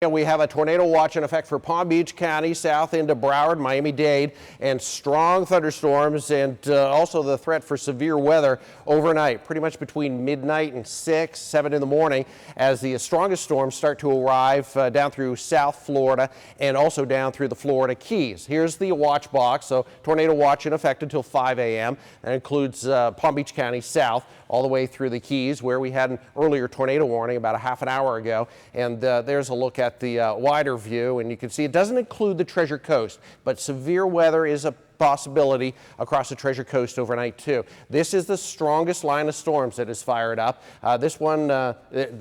We have a tornado watch in effect for Palm Beach County, south into Broward, Miami-Dade, and strong thunderstorms, and also the threat for severe weather overnight, pretty much between midnight and 6, 7 in the morning, as the strongest storms start to arrive down through South Florida and also down through the Florida Keys. Here's the watch box, so tornado watch in effect until 5 a.m. That includes Palm Beach County south all the way through the Keys, where we had an earlier tornado warning about a half an hour ago, and there's a look at the wider view, and you can see it doesn't include the Treasure Coast, but severe weather is a possibility across the Treasure Coast overnight too. This is the strongest line of storms that is fired up. This one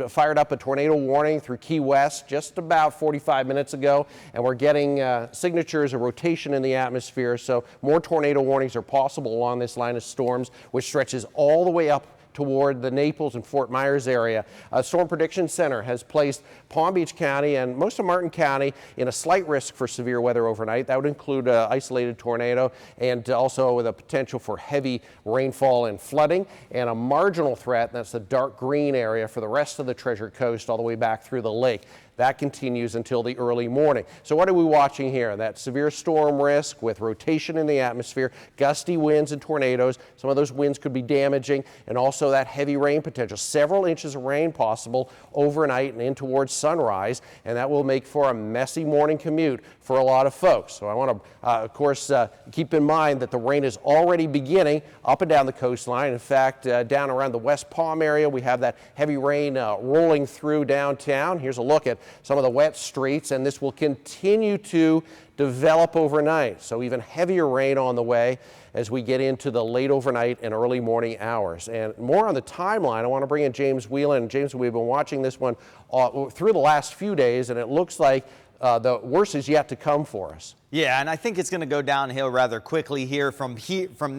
fired up a tornado warning through Key West just about 45 minutes ago, and we're getting signatures of rotation in the atmosphere, so more tornado warnings are possible along this line of storms, which stretches all the way up toward the Naples and Fort Myers area. Storm Prediction Center has placed Palm Beach County and most of Martin County in a slight risk for severe weather overnight. That would include an isolated tornado and also with a potential for heavy rainfall and flooding, and a marginal threat, that's the dark green area for the rest of the Treasure Coast all the way back through the lake. That continues until the early morning. So what are we watching here? That severe storm risk with rotation in the atmosphere, gusty winds and tornadoes. Some of those winds could be damaging, and also that heavy rain potential. Several inches of rain possible overnight and in towards sunrise, and that will make for a messy morning commute for a lot of folks. So I want to, of course, keep in mind that the rain is already beginning up and down the coastline. In fact, down around the West Palm area, we have that heavy rain rolling through downtown. Here's a look at some of the wet streets, and this will continue to develop overnight. So even heavier rain on the way as we get into the late overnight and early morning hours. And more on the timeline, I want to bring in James Whelan. James, we've been watching this one through the last few days, and it looks like the worst is yet to come for us. Yeah, and I think it's going to go downhill rather quickly here from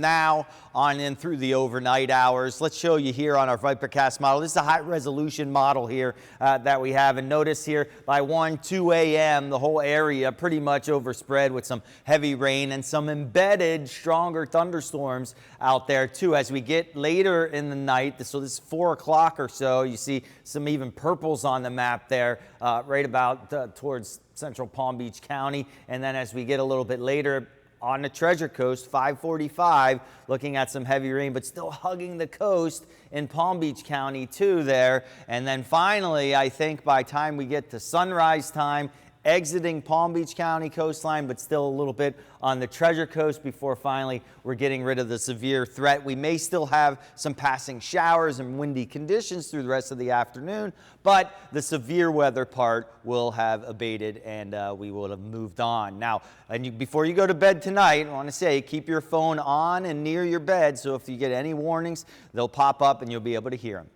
now on in through the overnight hours. Let's show you here on our ViperCast model. This is a high-resolution model here that we have. And notice here, by 1, 2 a.m., the whole area pretty much overspread with some heavy rain and some embedded, stronger thunderstorms out there, too. As we get later in the night, so this is 4 o'clock or so, you see some even purples on the map there, right about towards central Palm Beach County. And then as we get a little bit later on the Treasure Coast, 5:45, looking at some heavy rain, but still hugging the coast in Palm Beach County too there. And then finally, I think by the time we get to sunrise time, exiting Palm Beach County coastline, but still a little bit on the Treasure Coast before finally we're getting rid of the severe threat. We may still have some passing showers and windy conditions through the rest of the afternoon, but the severe weather part will have abated, and we will have moved on. Now, before you go to bed tonight, I want to say keep your phone on and near your bed, so if you get any warnings, they'll pop up and you'll be able to hear them.